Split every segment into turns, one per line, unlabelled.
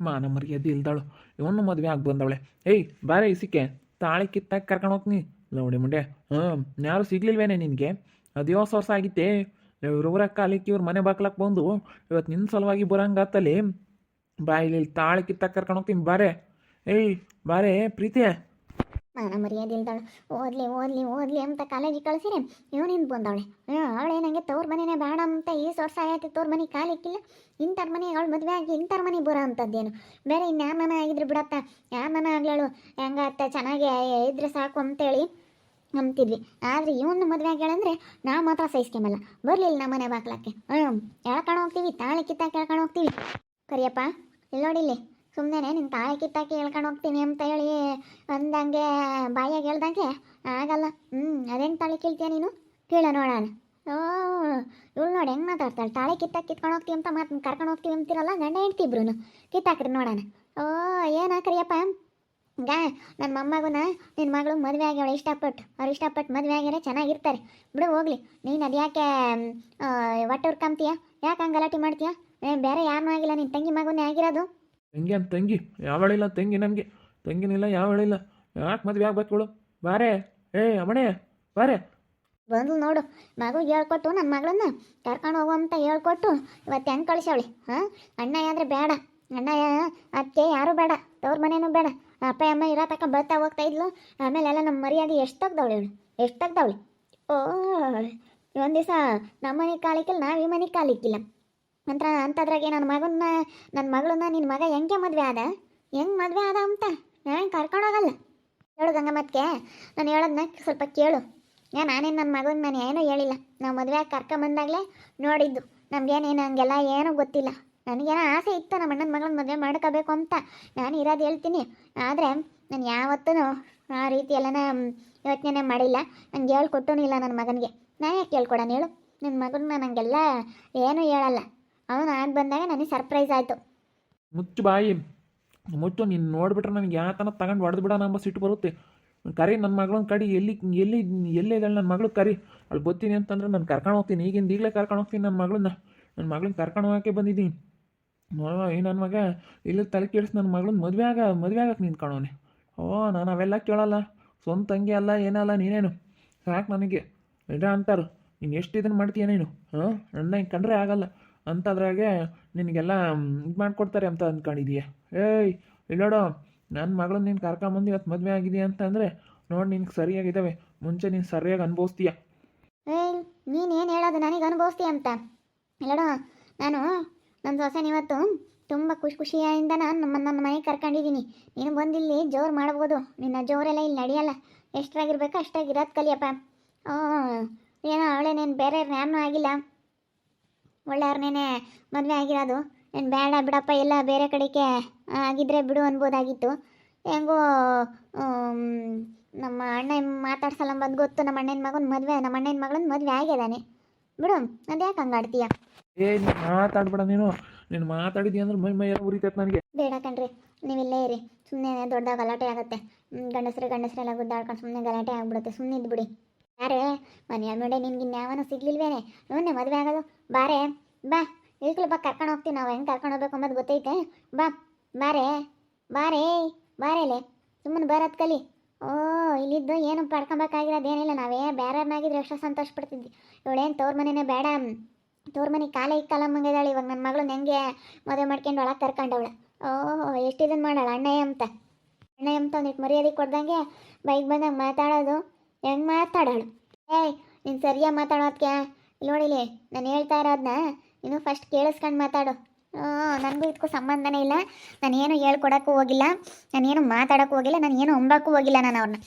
ಮಾನ ಮರ್ಯಾದೆ ಇಲ್ದಾಳು. ಇವನು ಮದುವೆ ಆಗಿ ಬಂದವಳೆ. ಏಯ್ ಬಾರೆ ಇಸಿಕೆ, ತಾಳಿ ಕಿತ್ತಾಗ ಕರ್ಕೊಂಡು ಹೋಗ್ತೀನಿ ಲೌಡಿ ಮುಂಡೆ. ಯಾರು ಸಿಗ್ಲಿಲ್ವೇನೆ ನಿನಗೆ? 10 ವರ್ಷ ಆಗಿತ್ತೆ ಇವ್ರವ್ರ ಕಾಲಿಕ್ಕೆ ಇವ್ರ ಮನೆ ಬಾಕ್ಲಕ್ಕೆ ಬಂದು ಇವತ್ತು ನಿನ್ನ ಸಲುವಾಗಿ ಬರೋಂಗಾತಲ್ಲಿ. ಬಾಯಿಲಿ ತಾಳಿ ಕಿತ್ತಾಗ ಕರ್ಕೊಂಡು ಹೋಗ್ತೀನಿ ಬಾರೆ. ಏಯ್ ಬಾರೆ ಪ್ರೀತಿ.
ಮಾನ ಮರ್ಯಾದೆ ಇಲ್ದಾಳು. ಓದ್ಲಿ ಓದ್ಲಿ ಓದ್ಲಿ ಅಂತ ಕಾಲೇಜಿಗೆ ಕಳಿಸಿರಿ, ಇವನಿಂದ ಬಂದವಳೆ. ಅವಳೇ ನನಗೆ ತವ್ರ ಮನೆನೇ ಬೇಡ ಅಂತ ಈ ವರ್ಷ ಆಗೈತೆ, ತವ್ರ ಮನೆ ಕಾಲಿಕ್ಕಿಲ್ಲ. ಇಂಥವ್ರ ಮನೆ ಅವಳು ಮದುವೆ ಆಗಿ ಇಂಥವ್ರ ಮನೆ ಬರೋ ಅಂಥದ್ದೇನು ಬೇರೆ ಇನ್ಯಾರ ಮನೆ ಆಗಿದ್ರು ಬಿಡತ್ತ, ಯಾರ ಮನೆ ಆಗ್ಲಾಳು ಹೆಂಗತ್ತ ಚೆನ್ನಾಗಿ ಇದ್ರೆ ಸಾಕು ಅಂತೇಳಿ ಅಂತಿದ್ವಿ. ಆದರೆ ಇವನು ಮದುವೆ ಆಗ್ಯಾಳಂದ್ರೆ ನಾವು ಮಾತ್ರ ಸಹಿಸ್ಕೊಂಬಲ್ಲ. ಬರಲಿಲ್ಲ ನಮ್ಮ ಮನೆ ಬಾಕ್ಲಕ್ಕೆ. ಎಳ್ಕೊಂಡು ಹೋಗ್ತೀವಿ, ತಾಳಿ ಕಿತ್ತಾಕಿ ಎಳ್ಕೊಂಡು ಹೋಗ್ತೀವಿ. ಕರಿಯಪ್ಪ ಇಲ್ಲಿ ನೋಡಿಲ್ಲಿ, ಸುಮ್ಮನೆ ನಿನ್ನ ತಾಳಿ ಕಿತ್ತಾಕಿ ಹೇಳ್ಕೊಂಡು ಹೋಗ್ತೀನಿ ಅಂತ ಹೇಳಿ ಅಂದಂಗೆ ಬಾಯಾಗಿ ಹೇಳ್ದಂಗೆ ಆಗಲ್ಲ. ಅದೇನು ತಾಳಿ ಕೇಳ್ತೀಯ ನೀನು? ಕೇಳ ನೋಡೋಣ. ಓ ಇವಳು ನೋಡಿ ಹೆಂಗೆ ಮಾತಾಡ್ತಾಳೆ. ತಾಳಿ ಕಿತ್ತಾಕಿ ಕಿತ್ಕೊಂಡು ಹೋಗ್ತೀವಿ ಅಂತ ಮಾತು ಕರ್ಕೊಂಡು ಹೋಗ್ತೀವಿ ಅಂತಿರಲ್ಲ, ಗಂಡ ಹೆಂಡ್ತಿಬ್ರು ಕಿತ್ತಾಕ್ರಿ ನೋಡೋಣ. ಓ ಏನ ಕರಿಯಪ್ಪ ಈಗ ನನ್ನ ಮೊಮ್ಮಗುನ ನಿನ್ನ ಮಗಳು ಮದುವೆ ಆಗ್ಯಾವಳು ಇಷ್ಟಪಟ್ಟು. ಅವ್ರು ಇಷ್ಟಪಟ್ಟು ಮದುವೆ ಆಗ್ಯಾರೆ, ಚೆನ್ನಾಗಿರ್ತಾರೆ ಬಿಡು. ಹೋಗ್ಲಿ, ನೀನು ಅದು ಯಾಕೆ ಹೊಟ್ಟೆ ಹುರ್ಕೊಂತೀಯ? ಯಾಕೆ ಹಂಗೆ ಗಲಾಟೆ ಮಾಡ್ತೀಯ? ಬೇರೆ ಯಾರನ್ನೂ ಆಗಿಲ್ಲ, ನಿನ್ನ ತಂಗಿ ಮಗುನೇ ಆಗಿರೋದು.
ತಂಗಿ ಅಂತ ತಂಗಿ ಯಾವಳಿಲ್ಲ, ತಂಗಿ ನನಗೆ ತಂಗಿನಿಲ್ಲ, ಯಾವಳಿಲ್ಲ. ಯಾಕೆ ಮದುವೆ ಆಗ್ಬೇಕಳು? ಬಾರೆ ಅಮ್ಮಣೆ ಬಾರೆ.
ಬಂದು ನೋಡು, ಮಗುಗೆ ಹೇಳ್ಕೊಟ್ಟು ನನ್ನ ಮಗಳನ್ನ ಕರ್ಕೊಂಡು ಹೋಗು ಅಂತ ಹೇಳ್ಕೊಟ್ಟು ಇವತ್ತು ಹೆಂಗೆ ಕಳಿಸವಳಿ. ಅಣ್ಣ ಆದ್ರೆ ಬೇಡ, ಅಣ್ಣ ಅದಕ್ಕೆ ಯಾರೂ ಬೇಡ, ತವ್ರ ಮನೇನೂ ಬೇಡ. ಅಪ್ಪ ಅಮ್ಮ ಇರೋ ತಕ್ಕ ಬರ್ತಾ ಹೋಗ್ತಾ ಇದ್ಲು. ಆಮೇಲೆಲ್ಲ ನಮ್ಮ ಮರ್ಯಾದೆ ಎಷ್ಟು ತೆಗ್ದವಳಿ ಇವಳು, ಎಷ್ಟು ತೆಗ್ದವಳಿ. ಓ ಒಂದು ದಿವಸ ನಮ್ಮ ಮನೆಗೆ ಕಾಲಿಕ್ಕಿಲ್ಲ, ನಾವು ಈ ಮನೆಗೆ ಕಾಲಿಕ್ಕಿಲ್ಲ ಅಂಥದ್ರಾಗೆ ನನ್ನ ಮಗಳನ್ನ ನಿನ್ನ ಮಗ ಹೆಂಗೆ ಮದುವೆ ಆದ, ಹೆಂಗೆ ಮದುವೆ ಆದ ಅಂತ ನಾವೇನು ಕರ್ಕೊಂಡೋಗಲ್ಲ. ಹೇಳು ಗಂಗಮ್ಮತ್ಗೆ, ನಾನು ಹೇಳೋದನ್ನ ಸ್ವಲ್ಪ ಕೇಳು. ನಾನೇನು ನನ್ನ ಮಗನ ನಾನು ಏನೂ ಹೇಳಿಲ್ಲ. ನಾವು ಮದುವೆ ಆಗಿ ಕರ್ಕೊಂಬಂದಾಗಲೇ ನೋಡಿದ್ದು. ನಮಗೇನೇನು ಹಂಗೆಲ್ಲ ಏನೂ ಗೊತ್ತಿಲ್ಲ. ನನಗೇನೋ ಆಸೆ ಇತ್ತು ನಮ್ಮ ಅಣ್ಣನ ಮಗಳನ್ನ ಮದುವೆ ಮಾಡ್ಕೋಬೇಕು ಅಂತ. ನಾನು ಇರೋದು ಹೇಳ್ತೀನಿ, ಆದರೆ ನಾನು ಯಾವತ್ತೂ ಆ ರೀತಿ ಎಲ್ಲನ ಯೋಚನೆ ಮಾಡಿಲ್ಲ. ನಂಗೆ ಹೇಳ್ಕೊಟ್ಟೂ ಇಲ್ಲ ನನ್ನ ಮಗನಿಗೆ. ನಾನು ಯಾಕೆ ಹೇಳ್ಕೊಡೋಣ ಹೇಳು? ನನ್ನ ಮಗನ ನನಗೆಲ್ಲ ಏನೂ ಹೇಳಲ್ಲ. ಅವನು ಆಗಿ ಬಂದಾಗ ನನಗೆ ಸರ್ಪ್ರೈಸ್ ಆಯಿತು.
ಮುಚ್ಚು ಬಾಯಿ ಮುಚ್ಚು. ನೀನು ನೋಡ್ಬಿಟ್ರೆ ನನಗೆ ಯಾತನ ತಗೊಂಡು ಹೊಡೆದು ಬಿಡೋಣ ಎಂಬ ಸಿಟ್ಟು ಬರುತ್ತೆ. ಕರಿ ನನ್ನ ಮಗಳನ್ನ ಕಡಿ. ಎಲ್ಲಿ ಇದ್ದಾಳೆ ನನ್ನ ಮಗಳು? ಕರಿ, ಅವಳು ಬರ್ತೀನಿ ಅಂತಂದ್ರೆ ನಾನು ಕರ್ಕೊಂಡು ಹೋಗ್ತೀನಿ. ಈಗಲೇ ಕರ್ಕೊಂಡು ಹೋಗ್ತೀನಿ ನನ್ನ ಮಗಳನ್ನ ಕರ್ಕೊಂಡು ಹೋಗೋಕ್ಕೆ ಬಂದಿದ್ದೀನಿ. ಈ ನನ್ನ ಮಗ ಇಲ್ಲಿ ತಲೆ ಕೆಡಿಸಿ ನನ್ನ ಮಗಳನ್ನ ಮದುವೆ ಆಗಕ್ಕೆ ನಿಂತ್ಕೊಳ್ಳೋನೆ. ನಾನು ಅವೆಲ್ಲ ಕೇಳಲ್ಲ. ಸ್ವಂತ ತಂಗಿ ಅಲ್ಲ ಏನಲ್ಲ, ನೀನೇನು ಸಾಕು ನನಗೆ. ನಿಜ ಅಂತಾರು, ನೀನು ಎಷ್ಟು ಇದನ್ನು ಮಾಡ್ತೀಯ ನೀನು? ನನ್ನ ಕಂಡ್ರೆ ಆಗಲ್ಲ ಅಂಥದ್ರಾಗೆ ನಿನಗೆಲ್ಲ ಇದು ಮಾಡಿಕೊಡ್ತಾರೆ ಅಂತ ಅಂದ್ಕೊಂಡಿದೀಯ. ಏಯ್ ಇಲ್ಲೋಡು, ನನ್ನ ಮಗಳು ನೀನು ಕರ್ಕೊಂಬಂದು ಇವತ್ತು ಮದುವೆ ಆಗಿದೆಯಾ ಅಂತಂದರೆ ನೋಡಿ, ನಿನ್ಗೆ ಸರಿಯಾಗಿದ್ದಾವೆ. ಮುಂಚೆ ನೀನು ಸರಿಯಾಗಿ ಅನುಭವಿಸ್ತೀಯ.
ನೀನೇನು ಹೇಳೋದು ನನಗೆ ಅನುಭವಿಸ್ತೀಯ ಅಂತ? ಇಲ್ಲೋಡು, ನಾನು ನನ್ನ ಸೊಸೆನ ಇವತ್ತು ತುಂಬ ಖುಷಿಯಿಂದ ನನ್ನ ಮನೆಗೆ ಕರ್ಕೊಂಡಿದ್ದೀನಿ. ನೀನು ಬಂದಿಲ್ಲಿ ಜೋರು ಮಾಡ್ಬೋದು. ನಿನ್ನ ಜೋರೆಲ್ಲ ಇಲ್ಲಿ ನಡೆಯಲ್ಲ. ಎಷ್ಟಾಗಿರ್ಬೇಕು ಅಷ್ಟಾಗಿರೋದು ಕಲಿಯಪ್ಪ. ಏನೋ ಅವಳೇನೇನು ಬೇರೆ ಯಾರನ್ನೂ ಆಗಿಲ್ಲ, ಒಳ್ಳೆಯವ್ರನ್ನೇ ಮದುವೆ ಆಗಿರೋದು. ಏನು ಬೇಡ ಬಿಡಪ್ಪ, ಎಲ್ಲ ಬೇರೆ ಕಡೆಗೆ ಆಗಿದ್ರೆ ಬಿಡು ಅನ್ಬೋದಾಗಿತ್ತು. ಹೆಂಗೋ ನಮ್ಮ ಅಣ್ಣ ಮಾತಾಡ್ಸಲ್ಲ ಬಂದು ಗೊತ್ತು. ನಮ್ಮ ಅಣ್ಣನ ಮಗಳನ್ನ ಮದುವೆ ಆಗ್ಯದಾನೆ ಬಿಡು. ಅದ್ಯಾಕೆ ಹಂಗಾಡ್ತೀಯ?
ನೀನು ಮಾತಾಡ್ಬೇಡ. ನೀನು ಮಾತಾಡಿದಿ ಅಂದ್ರೆ ಮೈ ಎಲ್ಲ ಉರಿತೈತೆ ನನಗೆ.
ಬೇಡ ಕಣ್ರಿ, ನೀವಿಲ್ಲೇ ಇರಿ. ಸುಮ್ಮನೆ ದೊಡ್ಡದಾಗ ಗಲಾಟೆ ಆಗುತ್ತೆ. ಗಂಡಸರೆಲ್ಲ ಗುದ್ದಾಡ್ಕೊಂಡು ಸುಮ್ಮನೆ ಗಲಾಟೆ ಆಗ್ಬಿಡುತ್ತೆ. ಸುಮ್ಮನೆ ಇದ್ಬಿಡಿ. ಯಾರೇ ಮನೆಯ ಮುಂಡೆ ನಿನ್ಗೆ ಇನ್ಯಾವನೂ ಸಿಗ್ಲಿಲ್ವೇನೆ? ಇವನ್ನೇ ಮದುವೆ ಆಗೋದು. ಬಾರೇ ಬಾ, ಈಗಲೂ ಬಾ, ಕರ್ಕೊಂಡು ಹೋಗ್ತೀವಿ. ನಾವು ಹೆಂಗೆ ಕರ್ಕೊಂಡು ಹೋಗ್ಬೇಕು ಅನ್ನೋದು ಗೊತ್ತೈತೆ. ಬಾ ಬಾರೇಲೆ, ಸುಮ್ಮನೆ ಬರೋದು ಕಲಿ. ಇಲ್ಲಿದ್ದು ಏನು ಪಡ್ಕೊಬೇಕಾಗಿರೋದೇನಿಲ್ಲ. ನಾವೇ ಬೇರೆಯವ್ರನ್ನಾಗಿದ್ರೆ ಎಷ್ಟು ಸಂತೋಷ ಪಡ್ತಿದ್ವಿ. ಇವಳೇನು ತವ್ರ ಮನೆಯೇ ಬೇಡ, ತವ್ರ ಮನೆ ಕಾಲ ಮಂಗಿದಾಳೆ. ಇವಾಗ ನನ್ನ ಮಗಳು ಹೆಂಗೆ ಮದುವೆ ಮಾಡ್ಕೊಂಡು ಒಳಗೆ ಕರ್ಕೊಂಡವಳ. ಎಷ್ಟು ಇದನ್ನು ಮಾಡಾಳ ಅಣ್ಣಯ್ಯ ಅಂತ ಒಂದಿಟ್ಟು ಮರ್ಯಾದೆ ಕೊಡ್ದಂಗೆ ಬೈಕ್ ಬಂದಂಗೆ ಮಾತಾಡೋದು. ಹೆಂಗೆ ಮಾತಾಡೋಳು? ನೀನು ಸರಿಯಾಗಿ ಮಾತಾಡೋದಕ್ಕೆ ಇಲ್ಲಿ ನೋಡಿಲಿ, ನಾನು ಹೇಳ್ತಾ ಇರೋದನ್ನ ನೀನು ಫಸ್ಟ್ ಕೇಳಿಸ್ಕೊಂಡು ಮಾತಾಡು. ನನಗೂ ಇದಕ್ಕೂ ಸಂಬಂಧನೇ ಇಲ್ಲ. ನಾನೇನು ಹೇಳ್ಕೊಡೋಕ್ಕೂ ಹೋಗಿಲ್ಲ, ನಾನೇನು ಮಾತಾಡೋಕ್ಕೂ ಹೋಗಿಲ್ಲ, ನಾನೇನು ಹೊಂಬಕ್ಕೂ ಹೋಗಿಲ್ಲ. ನಾನು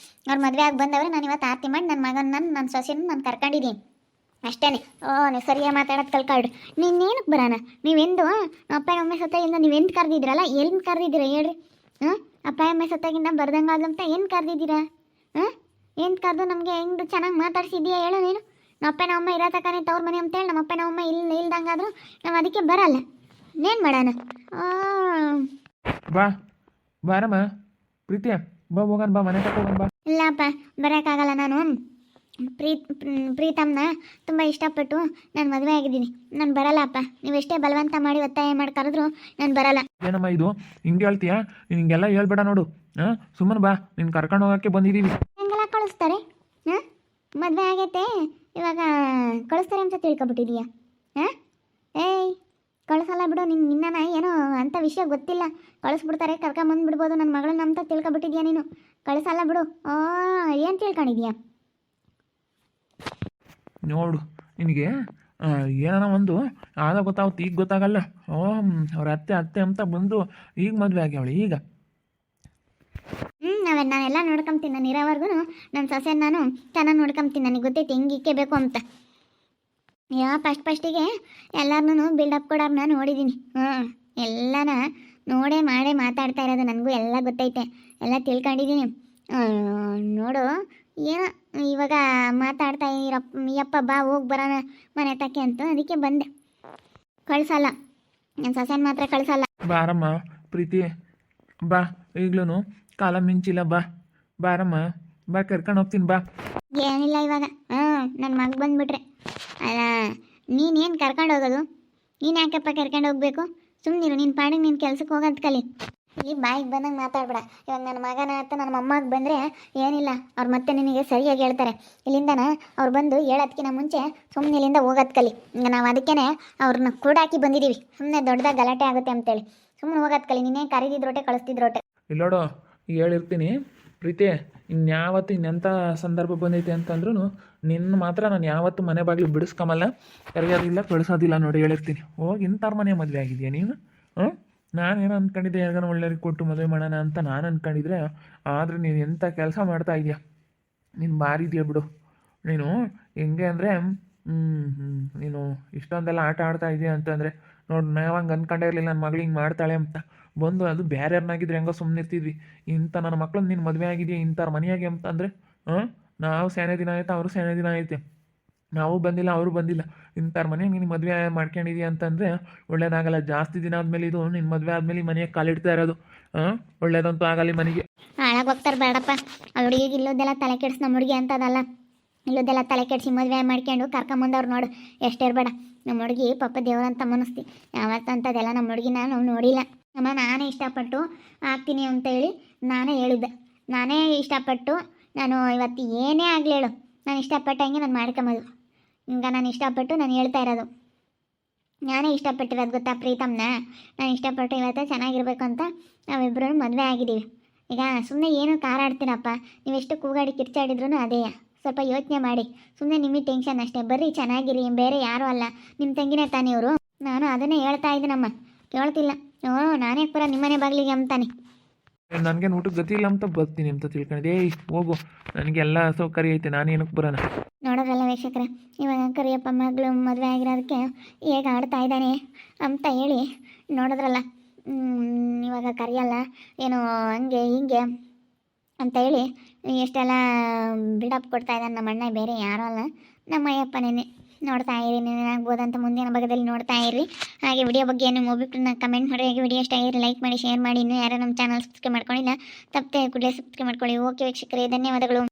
ಅವ್ರ ಮದುವೆ ಆಗಿ ಬಂದವ್ರೆ. ನಾನು ಇವತ್ತು ಆರತಿ ಮಾಡಿ ನನ್ನ ಮಗನ ನನ್ನ ಸೊಸೆನ ನಾನು ಕರ್ಕೊಂಡಿದ್ದೀನಿ ಅಷ್ಟೇ. ನೀವು ಸರಿಯಾಗಿ ಮಾತಾಡೋದು ಕಲ್ಕೊಳ್ರಿ. ನೀನೇನಕ್ಕೆ ಬರೋಣ? ನೀವೆಂದು ಅಪ್ಪ ಅಮ್ಮ ಸತ್ತಾಗಿಂದ ನೀವೆಂದು ಕರೆದಿದ್ದೀರಲ್ಲ, ಎಲ್ಲಿ ಕರೆದಿದ್ದೀರ ಹೇಳ್ರಿ? ಅಪ್ಪ ಅಮ್ಮ ಸತ್ತಾಗಿಂದ ಬರ್ದಂಗಾದ್ಲು ಅಂತ ಏನು ಕರೆದಿದ್ದೀರಾ? ಏನು ಕರೆದು ನಮಗೆ ಹೆಂಗೆ ಚೆನ್ನಾಗಿ ಮಾತಾಡ್ಸಿದ್ದೀಯಾ ಹೇಳು ನೀನು? ನಮ್ಮ ಅಪ್ಪ ಅಮ್ಮ ಇರೋ ತಕ್ಕನೇ ತವ್ರ ಮನೆ ಅಂತೇಳಿ ನಮ್ಮ ಅಪ್ಪ ಅಮ್ಮ ಇಲ್ದಂಗಾದ್ರು ನಾವು ಅದಕ್ಕೆ ಬರಲ್ಲ. ಇನ್ನೇನು ಮಾಡೋಣ?
ಬಾರಮ್ಮ ಪ್ರೀತಿಯ, ಬಾ ಹೋಗೋಣ, ಬಾ ಮನೆ ತಗೋಣ ಬಾ.
ಇಲ್ಲಪ್ಪ, ಬರೋಕ್ಕಾಗಲ್ಲ. ನಾನು ಪ್ರೀತಮ್ನ ತುಂಬ ಇಷ್ಟಪಟ್ಟು ನಾನು ಮದುವೆ ಆಗಿದ್ದೀನಿ. ನಾನು ಬರಲ್ಲ ಅಪ್ಪ, ನೀವೆಷ್ಟೇ ಬಲವಂತ ಮಾಡಿ ಒತ್ತಾಯ ಮಾಡಿ ಕರೆದ್ರು ನಾನು ಬರಲ್ಲ.
ಏನಮ್ಮ ಇದು ಹಿಂಗೆ ಹೇಳ್ತೀಯಾ? ನಿನಗೆಲ್ಲ ಹೇಳ್ಬೇಡ ನೋಡು. ಹಾಂ, ಸುಮ್ಮನೆ ಬಾ, ನಿನ್ನ ಕರ್ಕೊಂಡು ಹೋಗೋಕ್ಕೆ ಬಂದಿದ್ದೀವಿ.
ಹೆಂಗೆಲ್ಲ ಕಳಿಸ್ತಾರೆ? ಹಾಂ, ಮದುವೆ ಆಗೈತೆ ಇವಾಗ ಕಳಿಸ್ತಾರೆ ಅಂತ ತಿಳ್ಕೊಬಿಟ್ಟಿದೀಯಾ? ಹಾಂ, ಏಯ್ ಕಳಿಸಲ್ಲ ಬಿಡು. ನಿನ್ನ ಏನೋ ಅಂಥ ವಿಷಯ ಗೊತ್ತಿಲ್ಲ. ಕಳಿಸ್ಬಿಡ್ತಾರೆ, ಕರ್ಕೊಂಬಂದ್ಬಿಡ್ಬೋದು ನನ್ನ ಮಗಳನ್ನ ಅಂತ ತಿಳ್ಕೊಬಿಟ್ಟಿದ್ಯಾ ನೀನು. ಕಳಿಸಲ್ಲ ಬಿಡು. ಏನು ತಿಳ್ಕೊಂಡಿದ್ಯಾ?
ನೋಡು, ನಿನಗೆ ಏನಾರ ಒಂದು ಆಗ ಗೊತ್ತಾಗುತ್ತೆ, ಈಗ ಗೊತ್ತಾಗಲ್ಲ. ಅವ್ರ ಅತ್ತೆ ಅತ್ತೆ ಅಂತ ಬಂದು ಈಗ ಮದುವೆ ಆಗ್ಯಾವಳು ಈಗ.
ನಾನೆಲ್ಲ ನೋಡ್ಕೊಂತೀನಿ. ನಾನು ಇರೋವರೆಗೂ ನನ್ನ ಸೊಸೆ ನಾನು ಚೆನ್ನಾಗಿ ನೋಡ್ಕೊಂತೀನಿ. ನನಗೆ ಗೊತ್ತೈತಿ ಹೆಂಗೆ ಇಕ್ಕಬೇಕು ಅಂತ. ಫಸ್ಟಿಗೆ ಎಲ್ಲರನ್ನೂ ಬಿಲ್ಡಪ್ ಕೊಡೋರನ್ನ ನೋಡಿದ್ದೀನಿ. ಎಲ್ಲನ ನೋಡೇ ಮಾಡೇ ಮಾತಾಡ್ತಾ ಇರೋದು. ನನಗೂ ಎಲ್ಲ ಗೊತ್ತೈತೆ, ಎಲ್ಲ ತಿಳ್ಕೊಂಡಿದ್ದೀನಿ. ನೋಡು, ಏನೋ ಇವಾಗ ಮಾತಾಡ್ತಾ ಯಪ್ಪ ಬಾ ಹೋಗಿ ಬರೋಣ ಮನೆ ತಕ್ಕೆ ಅಂತ ಅದಕ್ಕೆ ಬಂದೆ. ಕಳಿಸಲ್ಲ, ನನ್ನ ಸೊಸೆನ ಮಾತ್ರ ಕಳಿಸಲ್ಲ.
ಬಾರಮ್ಮ ಪ್ರೀತಿ, ಬಾ, ಈಗ್ಲೂ ಕಾಲ ಮಿಂಚಿಲ್ಲ, ಬಾ ಬಾರಮ್ಮ, ಬಾ ಕರ್ಕೊಂಡು ಹೋಗ್ತೀನಿ, ಬಾ.
ಏನಿಲ್ಲ ಇವಾಗ. ನನ್ನ ಮಗ ಬಂದುಬಿಟ್ರೆ ಅಲ್ಲ, ನೀನೇನು ಕರ್ಕೊಂಡು ಹೋಗೋದು? ನೀನು ಯಾಕಪ್ಪ ಕರ್ಕೊಂಡು ಹೋಗ್ಬೇಕು? ಸುಮ್ಮನಿರು, ನಿನ್ನ ಪಾಡಿಗೆ ನಿನ್ನ ಕೆಲ್ಸಕ್ಕೆ ಹೋಗೋದು ಕಲಿ. ಇಲ್ಲಿ ಬಾಯಿಗೆ ಬಂದಂಗೆ ಮಾತಾಡ್ಬೇಡ. ಇವಾಗ ನನ್ನ ಮಗನ ಅಂತ ನನ್ನ ಮೊಮ್ಮಗೆ ಬಂದರೆ ಏನಿಲ್ಲ, ಅವ್ರು ಮತ್ತೆ ನಿನಗೆ ಸರಿಯಾಗಿ ಹೇಳ್ತಾರೆ. ಇಲ್ಲಿಂದನ ಅವ್ರು ಬಂದು ಹೇಳೋದಕ್ಕಿಂತ ಮುಂಚೆ ಸುಮ್ಮನೆ ಇಲ್ಲಿಂದ ಹೋಗೋದು ಕಲಿ. ಈಗ ನಾವು ಅದಕ್ಕೇ ಅವ್ರನ್ನ ಕೂಡಾಕಿ ಬಂದಿದ್ದೀವಿ. ಸುಮ್ಮನೆ ದೊಡ್ಡದಾಗಿ ಗಲಾಟೆ ಆಗುತ್ತೆ ಅಂತೇಳಿ ಸುಮ್ಮನೆ ಹೋಗೋದು ಕಲಿ. ನೀನೇ ಕರೀದಿದ್ರೋಟೆ ಕಳಿಸ್ತಿದ್ರೋಟೆ.
ಇಲ್ಲೋಡು, ಹೇಳಿರ್ತೀನಿ ಪ್ರೀತಿ, ಇನ್ಯಾವತ್ತು ಇನ್ನೆಂಥ ಸಂದರ್ಭ ಬಂದೈತೆ ಅಂತಂದ್ರೂ ನಿನ್ನ ಮಾತ್ರ ನಾನು ಯಾವತ್ತೂ ಮನೆ ಬಾಗಿಲು ಬಿಡಿಸ್ಕೊಂಬಲ್ಲ, ಕರೆಯೋದಿಲ್ಲ, ಕಳಿಸೋದಿಲ್ಲ. ನೋಡಿ ಹೇಳಿರ್ತೀನಿ. ಹೋಗಿ ಇಂಥವ್ರ ಮನೆ ಮದುವೆ ಆಗಿದೆಯಾ ನೀನು? ನಾನೇನು ಅಂದ್ಕೊಂಡಿದ್ದೆ, ಯಾರಿಗಾನ ಒಳ್ಳೆಯವ್ರಿಗೆ ಕೊಟ್ಟು ಮದುವೆ ಮಾಡೋಣ ಅಂತ ನಾನು ಅಂದ್ಕೊಂಡಿದ್ರೆ, ಆದರೆ ನೀನು ಎಂಥ ಕೆಲಸ ಮಾಡ್ತಾ ಇದೆಯಾ. ನೀನು ಮಾರಿದ್ಯಾ ಬಿಡು. ನೀನು ಹೆಂಗೆ ಅಂದರೆ ನೀನು ಇಷ್ಟೊಂದೆಲ್ಲ ಆಟ ಆಡ್ತಾ ಇದೆಯಾ ಅಂತಂದರೆ ನೋಡಿ, ನಾವಂಗೆ ಅಂದ್ಕೊಂಡೇ ಇರಲಿಲ್ಲ ನನ್ನ ಮಗಳು ಹಿಂಗೆ ಮಾಡ್ತಾಳೆ ಅಂತ. ಬಂದು ಅದು ಬೇರೆಯವ್ರನ್ನಾಗಿದ್ರೆ ಹೆಂಗೋ ಸುಮ್ಮನೆ ಇರ್ತಿದ್ವಿ. ಇಂಥ ನನ್ನ ಮಕ್ಳನ್ನ ನೀನು ಮದುವೆ ಆಗಿದೆಯಾ ಇಂಥವ್ರ ಮನೆಯಾಗೆ ಅಂತಂದರೆ, ನಾವು ಸೇನೆ ದಿನ ಆಯ್ತು, ಅವರು ಸೇನೆ ದಿನ ಐತೆ, ನಾವು ಬಂದಿಲ್ಲ, ಅವರು ಬಂದಿಲ್ಲ. ಇಂಥವ್ರ ಮನೆಗೆ ನೀನು ಮದುವೆ ಮಾಡ್ಕೊಂಡಿದೀಯ ಅಂತಂದರೆ ಒಳ್ಳೇದಾಗಲ್ಲ. ಜಾಸ್ತಿ ದಿನ ಆದಮೇಲೆ ಇದು ನಿನ್ನ ಮದುವೆ ಆದಮೇಲೆ ಈ ಮನೆಗೆ ಕಾಲಿಡ್ತಾ ಇರೋದು. ಒಳ್ಳೇದಂತೂ ಆಗಲ್ಲ ಮನೆಗೆ.
ಹಾಳಾಗಿ ಹೋಗ್ತಾರೆ ಬೇಡಪ್ಪ. ಆ ಹುಡುಗಿಗೆ ಇಲ್ಲೋದೆಲ್ಲ ತಲೆ ಕೆಡಿಸಿ ನಮ್ಮ ಹುಡುಗಿ ಅಂತದಲ್ಲ. ಇಲ್ಲೋದೆಲ್ಲ ತಲೆ ಕೆಡಿಸಿ ಮದುವೆ ಮಾಡ್ಕೊಂಡು ಕರ್ಕೊಂಬಂದವ್ರು ನೋಡು, ಎಷ್ಟಿರಬೇಡ. ನಮ್ಮ ಹುಡುಗಿ ಪಾಪ ದೇವರಂತ ಮನಸ್ತಿ. ಯಾವತ್ತಂಥದ್ದೆಲ್ಲ ನಮ್ಮ ಹುಡುಗಿ ನಾನು ನೋಡಿಲ್ಲ. ಅಮ್ಮ, ನಾನೇ ಇಷ್ಟಪಟ್ಟು ಆಗ್ತೀನಿ ಅಂತ ಹೇಳಿ ನಾನೇ ಹೇಳಿದ್ದೆ. ನಾನೇ ಇಷ್ಟಪಟ್ಟು ನಾನು ಇವತ್ತು ಏನೇ ಆಗಲಿ ಹೇಳು, ನಾನು ಇಷ್ಟಪಟ್ಟಂಗೆ ನಾನು ಮಾಡ್ಕೊಂಬೋದು. ಈಗ ನಾನು ಇಷ್ಟಪಟ್ಟು ನಾನು ಹೇಳ್ತಾ ಇರೋದು. ನಾನೇ ಇಷ್ಟಪಟ್ಟಿರೋದು ಗೊತ್ತಾ ಪ್ರೀತಮ್ನ. ನಾನು ಇಷ್ಟಪಟ್ಟು ಇವತ್ತು ಚೆನ್ನಾಗಿರ್ಬೇಕು ಅಂತ ನಾವಿಬ್ಬರೂ ಮದುವೆ ಆಗಿದ್ದೀವಿ. ಈಗ ಸುಮ್ಮನೆ ಏನು ಕಾರಾಡ್ತೀರಪ್ಪ, ನೀವೆಷ್ಟು ಕೂಗಾಡಿ ಕಿರ್ಚಾಡಿದ್ರು ಅದೇ. ಸ್ವಲ್ಪ ಯೋಚನೆ ಮಾಡಿ. ಸುಮ್ಮನೆ ನಿಮಗೆ ಟೆನ್ಷನ್ ಅಷ್ಟೇ. ಬರ್ರಿ ಚೆನ್ನಾಗಿರಿ, ಬೇರೆ ಯಾರೂ ಅಲ್ಲ, ನಿಮ್ಮ ತಂಗಿನೇ ತಾನೇ ಇವರು. ನಾನು ಅದನ್ನೇ ಹೇಳ್ತಾ ಇದ್ದೀನಮ್ಮ, ಕೇಳ್ತಿಲ್ಲ. ನಾನೇ ಪುರ ನಿಮ್ಮನೆ ಬಾಗಿಲಿಗೆ ಅಂತಾನೆ.
ನನಗೇನು ಊಟಕ್ಕೆ ಗತಿ ಇಲ್ಲ ಅಂತ ಬರ್ತೀನಿ ಅಂತ ತಿಳ್ಕೊಂಡಿದ್ದೆ. ಹೋಗು, ನನಗೆಲ್ಲ ಸೌಕರ್ಯ ಐತೆ, ನಾನು ಏನಕ್ಕೆ ಬರೋಣ.
ನೋಡೋದ್ರಲ್ಲ ವೀಕ್ಷಕರೇ, ಇವಾಗ ಕರಿಯಪ್ಪ ಮಗಳು ಮದುವೆ ಆಗಿರೋದಕ್ಕೆ ಹೇಗೆ ಆಡ್ತಾ ಇದ್ದಾನೆ ಅಂತ ಹೇಳಿ ನೋಡಿದ್ರಲ್ಲ. ಇವಾಗ ಕರೆಯಲ್ಲ ಏನೋ ಹಂಗೆ ಹಿಂಗೆ ಅಂತ ಹೇಳಿ ಎಷ್ಟೆಲ್ಲ ಬಿಲ್ಡಪ್ ಕೊಡ್ತಾ ಇದ್ದಾನೆ ನಮ್ಮ ಅಣ್ಣ, ಬೇರೆ ಯಾರೂ ಅಲ್ಲ ನಮ್ಮ ಅಯ್ಯಪ್ಪನೇ. ನೋಡ್ತಾ ಇರಿ, ಏನಾಗ್ಬೋದಂತ ಮುಂದಿನ ಭಾಗದಲ್ಲಿ ನೋಡ್ತಾ ಇರಿ. ಹಾಗೆ ವಿಡಿಯೋ ಬಗ್ಗೆ ಏನು ಒಬ್ಬಿಟ್ಟು ಕಮೆಂಟ್ ಮಾಡಿ. ಹಾಗೆ ವಿಡಿಯೋ ಇಷ್ಟ ಆಗಿರಿ ಲೈಕ್ ಮಾಡಿ, ಶೇರ್ ಮಾಡಿ. ಇನ್ನೂ ಯಾರು ನಮ್ಮ ಚಾನಲ್ ಸಬ್ಸ್ಕ್ರೈಬ್ ಮಾಡ್ಕೊಂಡಿಲ್ಲ ತಪ್ಪದೆ ಕೂಡಲೇ ಸಬ್ಸ್ಕ್ರೈಬ್ ಮಾಡ್ಕೊಳ್ಳಿ. ಓಕೆ ವೀಕ್ಷಕರೇ, ಧನ್ಯವಾದಗಳು.